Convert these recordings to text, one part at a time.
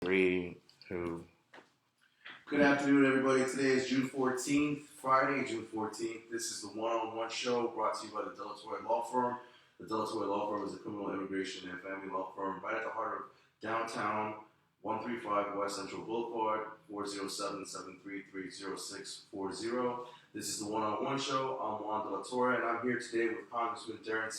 Three, two. Good afternoon, everybody. Today is June 14th, Friday, June 14th. This is the one-on-one show brought to you by the Delatour Law Firm. The Delatour Law Firm is a criminal immigration and family law firm right at the heart of downtown, 135 West Central Boulevard, 407-733-0640. This is the one-on-one show. I'm Juan Delatour, and I'm here today with Congressman Darren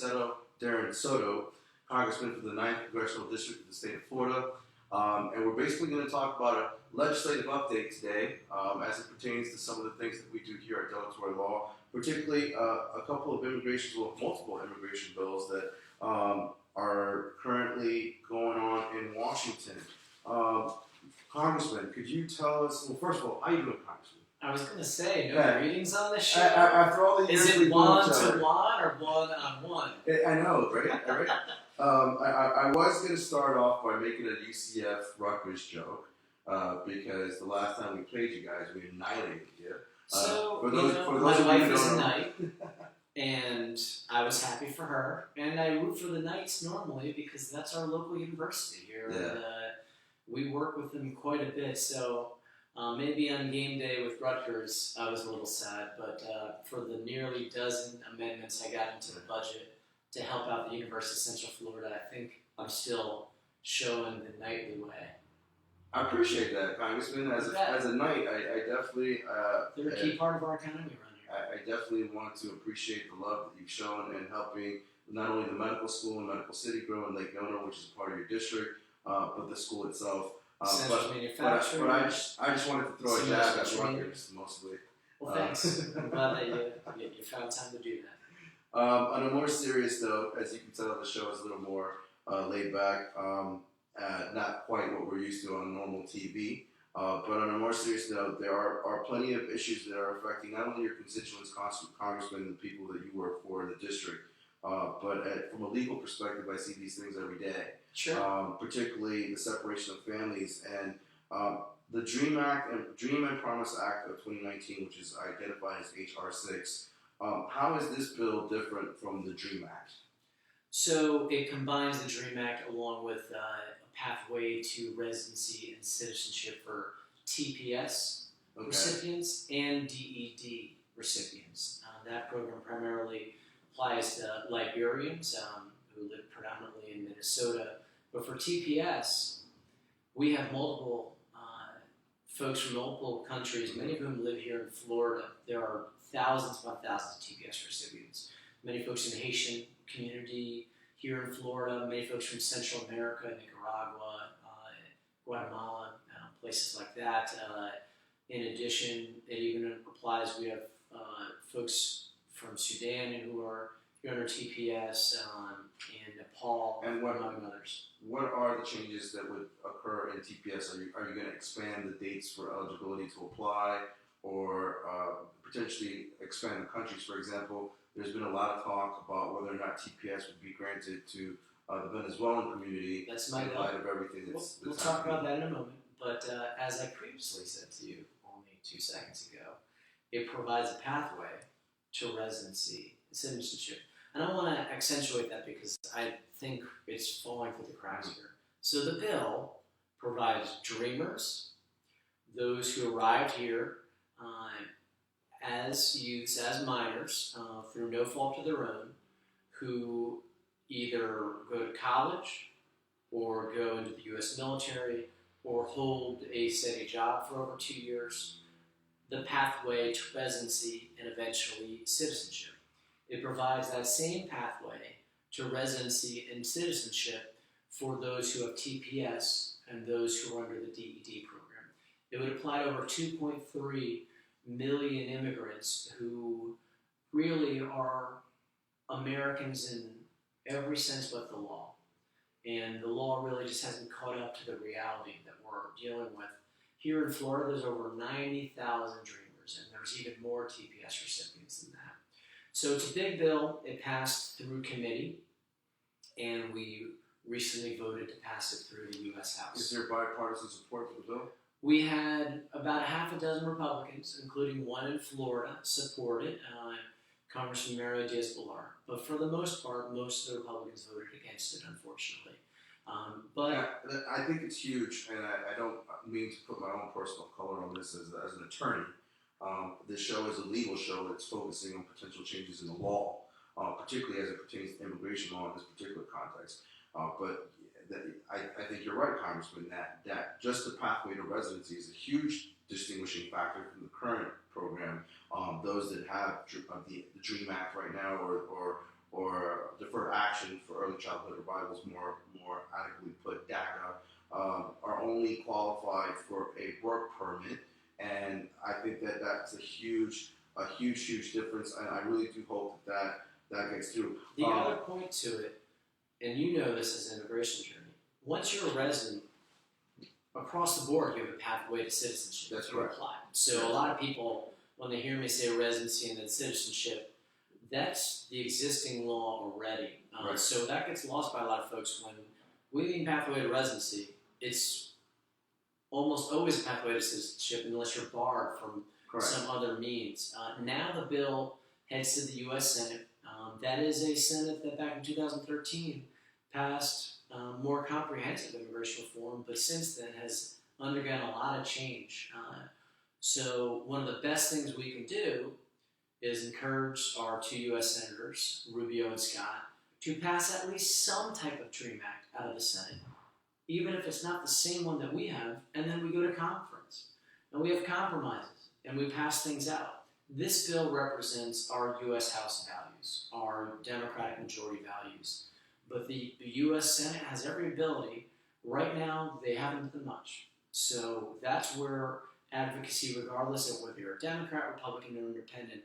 Soto, Congressman for the 9th Congressional District of the state of Florida. And we're basically going to talk about a legislative update today as it pertains to some of the things that we do here at Delatour Law, particularly a couple of multiple immigration bills that are currently going on in Washington. Congressman, could you tell us, well, first of all, how are you doing, Congressman? I was going to say, no readings on this show? After all the years is it one-to-one or one-on-one? I know, right? I was going to start off by making a UCF Rutgers joke because the last time we played you guys, we annihilated you. My wife is a Knight, and I was happy for her. And I root for the Knights normally because that's our local university here. Yeah. And we work with them quite a bit. So maybe on game day with Rutgers, I was a little sad. But for the nearly dozen amendments I got into the budget to help out the University of Central Florida, I think I'm still showing the knightly way. I appreciate that, Congressman. As a Knight, I definitely... they're a key part of our economy around here. I definitely want to appreciate the love that you've shown in helping not only the medical school and Medical City grow in Lake Nona, which is part of your district, but the school itself. But I just wanted to throw a jab at Rutgers, mostly. Well, thanks. I'm glad that you found time to do that. On a more serious note, as you can tell, the show is a little more laid back, not quite what we're used to on normal TV. But on a more serious note, there are plenty of issues that are affecting not only your constituents, congressmen, and the people that you work for in the district, but from a legal perspective, I see these things every day. Sure. Particularly the separation of families and the Dream and Promise Act of 2019, which is identified as HR 6. How is this bill different from the DREAM Act? So it combines the DREAM Act along with a pathway to residency and citizenship for TPS recipients and DED recipients. That program primarily applies to Liberians who live predominantly in Minnesota. But for TPS, we have multiple folks from multiple countries, many of whom live here in Florida. There are thousands upon thousands of TPS recipients. Many folks in the Haitian community here in Florida, many folks from Central America, Nicaragua, Guatemala, places like that. In addition, it even applies, we have folks from Sudan who are here under TPS, and Nepal, and among others. What are the changes that would occur in TPS? Are you going to expand the dates for eligibility to apply, or potentially expand the countries? For example, there's been a lot of talk about whether or not TPS would be granted to the Venezuelan community in light of everything that's We'll talk about that in a moment, but as I previously said to you only 2 seconds ago, it provides a pathway to residency and citizenship. And I want to accentuate that because I think it's falling through the cracks here. So the bill provides dreamers, those who arrived here as youths, as minors, through no fault of their own, who either go to college or go into the U.S. military or hold a steady job for over 2 years, the pathway to residency and eventually citizenship. It provides that same pathway to residency and citizenship for those who have TPS and those who are under the DED program. It would apply to over 2.3 million immigrants who really are Americans in every sense but the law. And the law really just hasn't caught up to the reality that we're dealing with. Here in Florida, there's over 90,000 dreamers, and there's even more TPS recipients than that. So it's a big bill. It passed through committee, and we recently voted to pass it through the U.S. House. Is there bipartisan support for the bill? We had about half a dozen Republicans, including one in Florida, support it, Congressman Mario Diaz-Balart. But for the most part, most of the Republicans voted against it, unfortunately. But Yeah, I think it's huge, and I don't mean to put my own personal color on this as an attorney. This show is a legal show that's focusing on potential changes in the law, particularly as it pertains to immigration law in this particular context. But I think you're right, Congressman, that just the pathway to residency is a huge distinguishing factor from the current program. Those that have the DREAM Act right now, or deferred action for early childhood arrivals, more adequately put, DACA, are only qualified for a work permit, and I think that's a huge difference, and I really do hope that gets through. the other point to it, and you know this as an immigration journey, once you're a resident, across the board you have a pathway to citizenship. That's to correct. apply. So a lot of people, when they hear me say residency and then citizenship, that's the existing law already. Right. So that gets lost by a lot of folks. When we mean pathway to residency, it's almost always a pathway to citizenship unless you're barred from Correct. some other means. Now the bill heads to the U.S. Senate. That is a Senate that back in 2013 passed more comprehensive immigration reform, but since then has undergone a lot of change. So one of the best things we can do is encourage our two U.S. Senators, Rubio and Scott, to pass at least some type of DREAM Act out of the Senate, even if it's not the same one that we have, and then we go to conference, and we have compromises, and we pass things out. This bill represents our U.S. House values, our Democratic majority values, but the U.S. Senate has every ability. Right now, they haven't done much. So that's where advocacy, regardless of whether you're a Democrat, Republican, or Independent,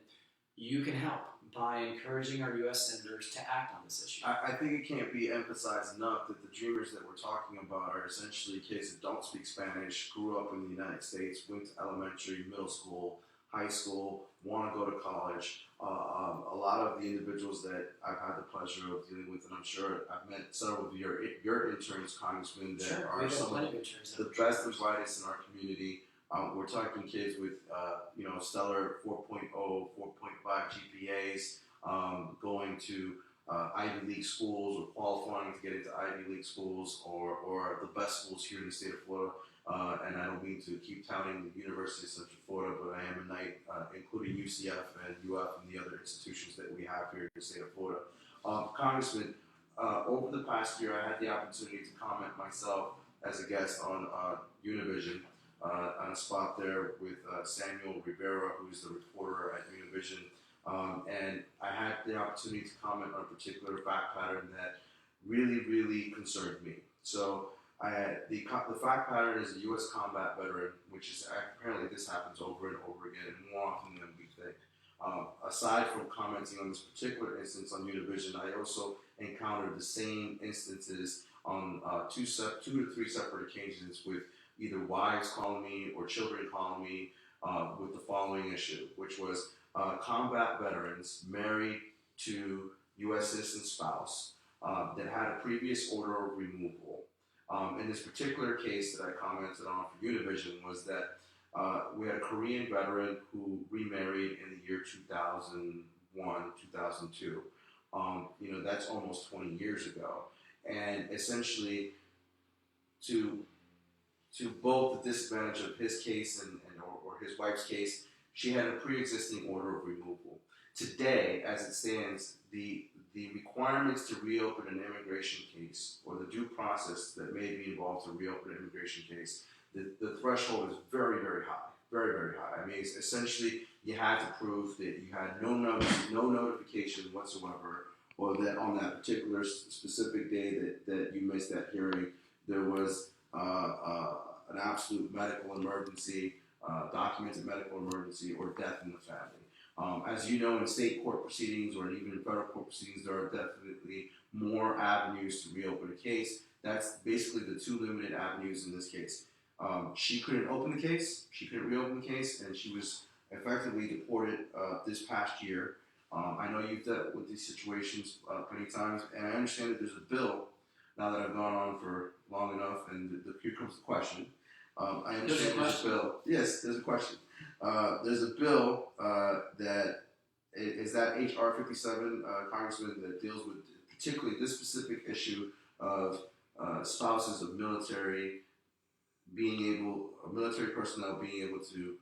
you can help by encouraging our U.S. senators to act on this issue. I think it can't be emphasized enough that the dreamers that we're talking about are essentially kids that don't speak Spanish, grew up in the United States, went to elementary, middle school, high school, want to go to college. A lot of the individuals that I've had the pleasure of dealing with, and I'm sure I've met several of your interns, Congressman, that Sure, are some of the best and brightest in our community. We're talking kids with, stellar 4.0, 4.5 GPAs, going to Ivy League schools or qualifying to get into Ivy League schools or the best schools here in the state of Florida. And I don't mean to keep touting the University of Central Florida, but I am a Knight, including UCF and UF and the other institutions that we have here in the state of Florida. Congressman, over the past year, I had the opportunity to comment myself as a guest on Univision, on a spot there with Samuel Rivera, who's the reporter at Univision. And I had the opportunity to comment on a particular fact pattern that really, really concerned me. So the fact pattern is a U.S. combat veteran, which is apparently this happens over and over again, and more often than we think. Aside from commenting on this particular instance on Univision, I also encountered the same instances on two to three separate occasions with either wives calling me or children calling me with the following issue, which was combat veterans married to U.S. citizen spouse that had a previous order of removal. In this particular case that I commented on for Univision was that we had a Korean veteran who remarried in the year 2001, 2002. That's almost 20 years ago. And essentially, to both the disadvantage of his case or his wife's case, she had a pre-existing order of removal. Today, as it stands, the requirements to reopen an immigration case or the due process that may be involved to reopen an immigration case, the threshold is very, very high. Very, very high. I mean, essentially, you had to prove that you had no notification whatsoever, or that on that particular specific day that you missed that hearing, there was an absolute medical emergency, documented medical emergency, or death in the family. As you know, in state court proceedings or even in federal court proceedings, there are definitely more avenues to reopen a case. That's basically the two limited avenues in this case. She couldn't open the case, she couldn't reopen the case, and she was effectively deported this past year. I know you've dealt with these situations many times, and I understand that there's a bill, now that I've gone on for long enough, and here comes the question. I understand there's a bill. Yes, there's a question. There's a bill that is that H.R. 57, Congressman, that deals with particularly this specific issue of spouses of military military personnel being able to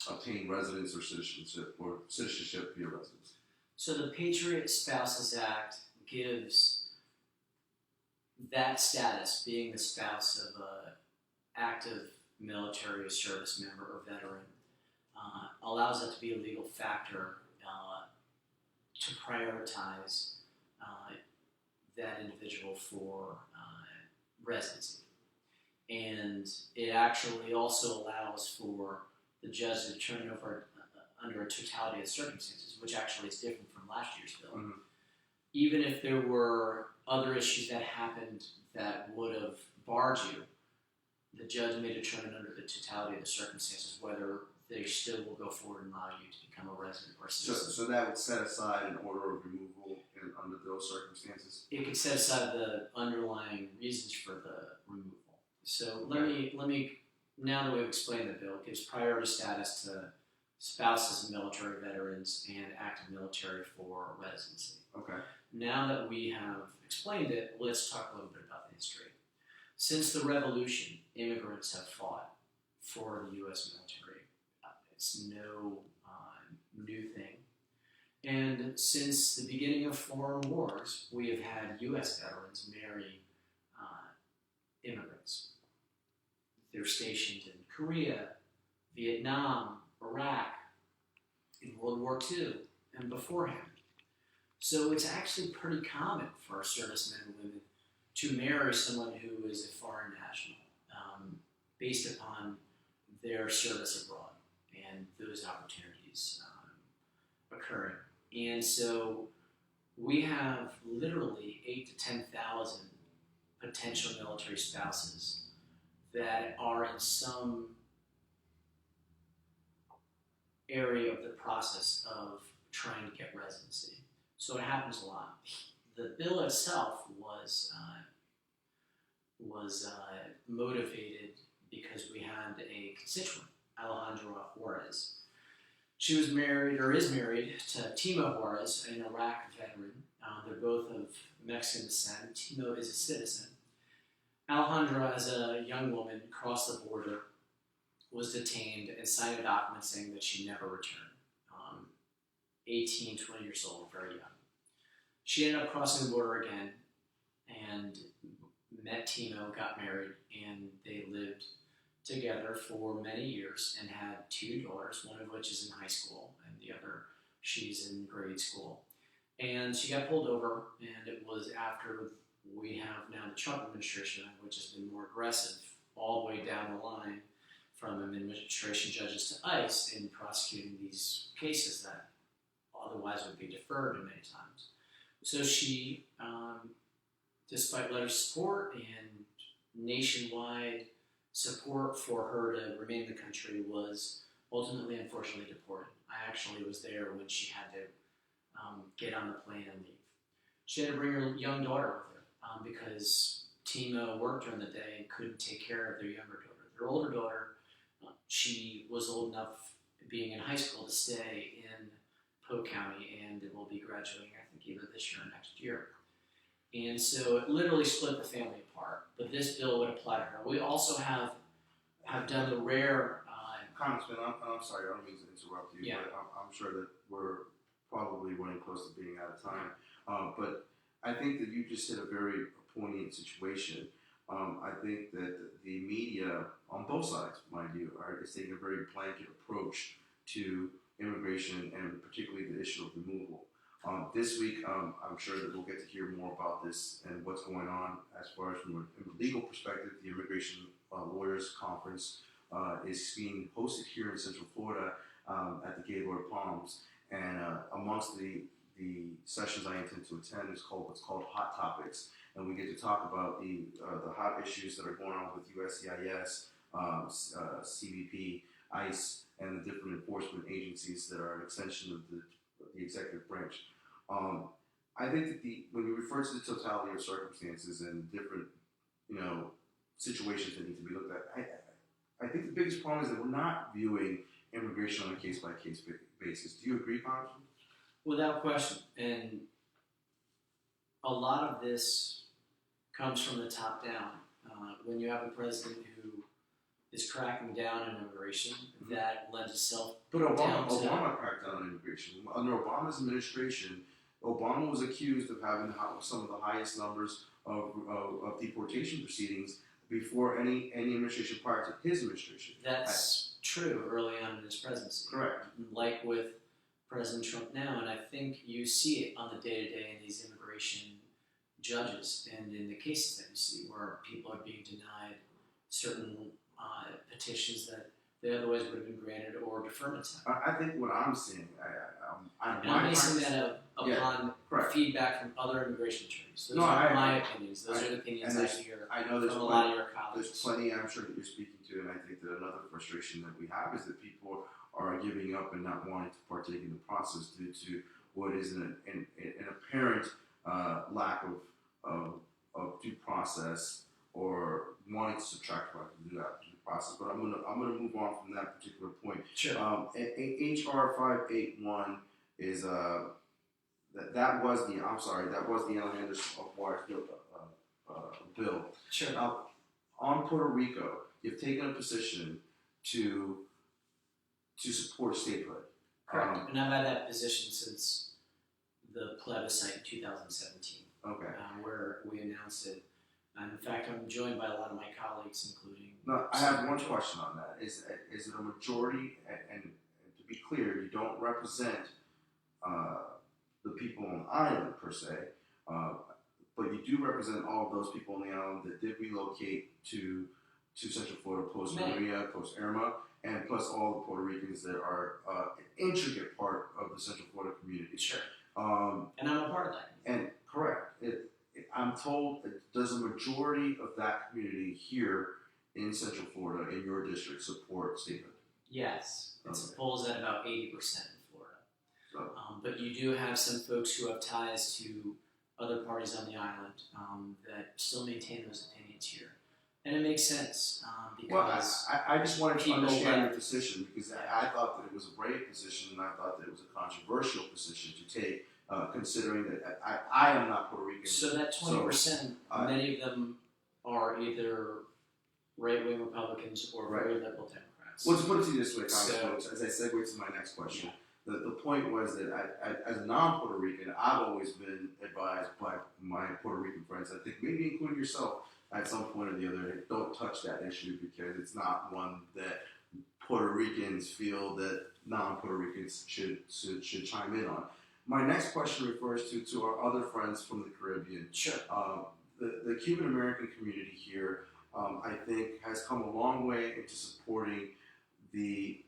obtain residence or citizenship via residence. So the Patriot Spouses Act gives that status, being the spouse of an active military service member or veteran, allows that to be a legal factor to prioritize that individual for residency. And it actually also allows for the judge to turn it over under a totality of circumstances, which actually is different from last year's bill. Mm-hmm. Even if there were other issues that happened that would have barred you, the judge may determine under the totality of the circumstances whether they still will go forward and allow you to become a resident or a citizen. So that would set aside an order of removal under those circumstances? It could set aside the underlying reasons for the removal. So let me now that we've explained the bill, it gives priority status to spouses of military veterans and active military for residency. Okay. Now that we have explained it, let's talk a little bit about the history. Since the Revolution, immigrants have fought for the U.S. military. It's no new thing. And since the beginning of foreign wars, we have had U.S. veterans marry immigrants. They're stationed in Korea, Vietnam, Iraq, in World War II, and beforehand. So it's actually pretty common for our servicemen and women to marry someone who is a foreign national, based upon their service abroad and those opportunities occurring. And so we have literally 8,000 to 10,000 potential military spouses that are in some area of the process of trying to get residency. So it happens a lot. The bill itself was motivated because we had a constituent, Alejandra Juarez. She was married, or is married, to Timo Juarez, an Iraq veteran. They're both of Mexican descent. Timo is a citizen. Alejandra, as a young woman, crossed the border, was detained, and signed a document saying that she'd never return. 18, 20 years old, very young. She ended up crossing the border again and met Timo, got married, and they lived together for many years and had 2 daughters, one of which is in high school and the other, she's in grade school. And she got pulled over, and it was after we have now the Trump administration, which has been more aggressive all the way down the line from administration judges to ICE in prosecuting these cases that otherwise would be deferred many times. So she, despite letters of support and nationwide support for her to remain in the country, was ultimately, unfortunately, deported. I actually was there when she had to get on the plane and leave. She had to bring her young daughter with her because Timo worked during the day and couldn't take care of their younger daughter. Their older daughter, she was old enough, being in high school, to stay in Polk County and will be graduating, I think, either this year or next year. And so it literally split the family apart. But this bill would apply to her. We also have done the rare... Congressman, I'm sorry, I don't mean to interrupt you, yeah. but I'm sure that we're probably running close to being out of time. But I think that you just hit a very poignant situation. I think that the media, on both sides, mind you, is taking a very blanket approach to immigration and particularly the issue of removal. This week, I'm sure that we'll get to hear more about this and what's going on as far as from a legal perspective. The Immigration Lawyers Conference is being hosted here in Central Florida at the Gaylord Palms. And amongst the sessions I intend to attend is what's called Hot Topics. And we get to talk about the hot issues that are going on with USCIS, CBP, ICE, and the different enforcement agencies that are an extension of the executive branch. I think that when you refer to the totality of circumstances and different, situations that need to be looked at, I think the biggest problem is that we're not viewing immigration on a case-by-case basis. Do you agree, Congressman? Without question. And a lot of this comes from the top down. When you have a president who is cracking down on immigration, that lends itself. But Obama cracked down on immigration. Under Obama's administration, Obama was accused of having some of the highest numbers of deportation proceedings before any administration prior to his administration. That's true early on in his presidency. Correct. Like with President Trump now, and I think you see it on the day-to-day in these immigration judges and in the cases that you see where people are being denied certain petitions that they otherwise would have been granted or deferments. I think what I'm seeing, I'm basing that upon feedback from other immigration attorneys. Those are my opinions. Those are the opinions I hear from a lot of your colleagues. There's plenty, I'm sure, that you're speaking to, and I think that another frustration that we have is that people are giving up and not wanting to partake in the process due to what is an apparent lack of due process or wanting to subtract right to do that due process. But I'm gonna move on from that particular point. Sure. HR 581 is that was the Alejandro Juarez bill. Sure. Now, on Puerto Rico, you've taken a position to support statehood. Correct. And I've had that position since the plebiscite in 2017. Okay. Where we announced it. And in fact, I'm joined by a lot of my colleagues, including. No, I have one question on that. Is it a majority? And to be clear, you don't represent the people on the island per se, but you do represent all of those people on the island that did relocate to Central Florida post Maria, post Irma, and plus all the Puerto Ricans that are an intricate part of the Central Florida community. Sure. And I'm a part of that. And correct. I'm told that there's a majority of that community here in Central Florida, in your district, support statehood. Yes. It's polls at about 80% in Florida. So. But you do have some folks who have ties to other parties on the island that still maintain those opinions here. And it makes sense because I just wanted to understand your position because I thought that it was a brave position and I thought that it was a controversial position to take, considering that I am not Puerto Rican. So that 20%, many of them are either right-wing Republicans or very liberal Democrats. Well, to put it to you this way, Congressman, as I segue to my next question, the point was that as a non-Puerto Rican, I've always been advised by my Puerto Rican friends, I think maybe including yourself, at some point or the other, don't touch that issue because it's not one that Puerto Ricans feel that non-Puerto Ricans should chime in on. My next question refers to our other friends from the Caribbean. Sure. The Cuban American community here, I think, has come a long way into supporting the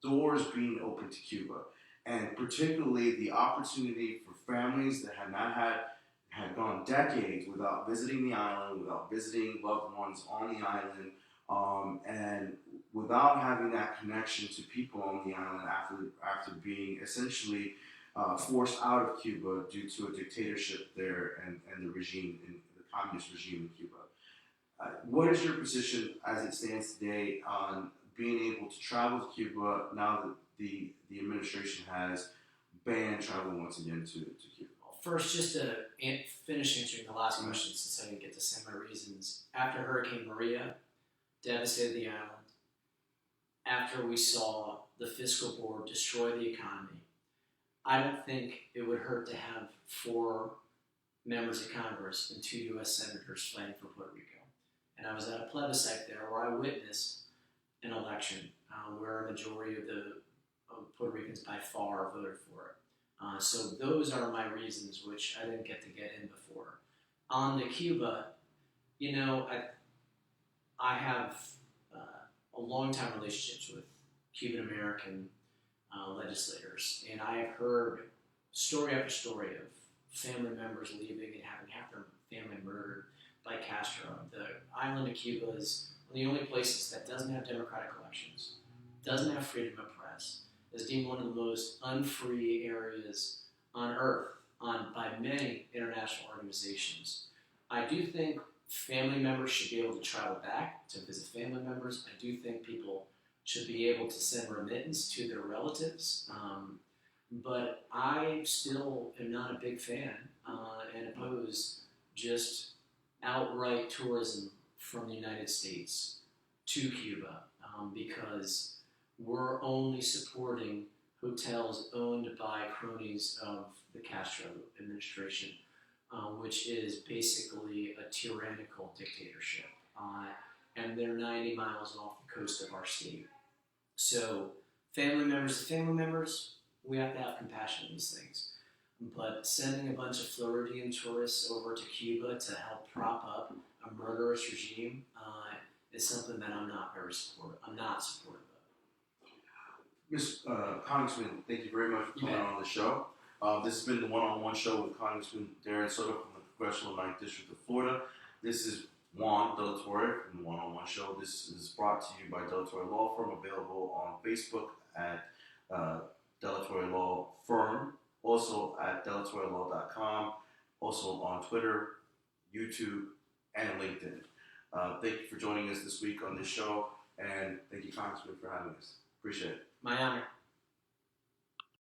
doors being open to Cuba, and particularly the opportunity for families that had gone decades without visiting the island, without visiting loved ones on the island, and without having that connection to people on the island after being essentially forced out of Cuba due to a dictatorship there and the regime, the communist regime in Cuba. What is your position as it stands today on being able to travel to Cuba now that the administration has banned travel once again to Cuba? First, just to finish answering the last question, since I didn't get to say my reasons. After Hurricane Maria devastated the island, after we saw the fiscal board destroy the economy, I don't think it would hurt to have 4 members of Congress and 2 U.S. senators fighting for Puerto Rico. And I was at a plebiscite there where I witnessed an election where a majority of Puerto Ricans by far voted for it. So those are my reasons, which I didn't get to get in before. On to Cuba, I have a long-time relationships with Cuban American legislators, and I have heard story after story of family members leaving and having half their family murdered by Castro. The island of Cuba is one of the only places that doesn't have democratic elections, doesn't have freedom of press, is deemed one of the most unfree areas on earth by many international organizations. I do think family members should be able to travel back to visit family members. I do think people should be able to send remittance to their relatives. But I still am not a big fan and oppose just outright tourism from the United States to Cuba because we're only supporting hotels owned by cronies of the Castro administration, which is basically a tyrannical dictatorship. And they're 90 miles off the coast of our state. So family members to family members, we have to have compassion on these things. But sending a bunch of Floridian tourists over to Cuba to help prop up a murderous regime is something that I'm not supportive of. Congressman, thank you very much for coming on the show. This has been the one-on-one show with Congressman Darren Soto from the Congressional 9th District of Florida. This is Juan from the one-on-one show. This is brought to you by Delatour Law Firm, available on Facebook at Delatour Law Firm, also at delatourlaw.com, also on Twitter, YouTube, and LinkedIn. Thank you for joining us this week on this show, and thank you, Congressman, for having us. Appreciate it. My honor.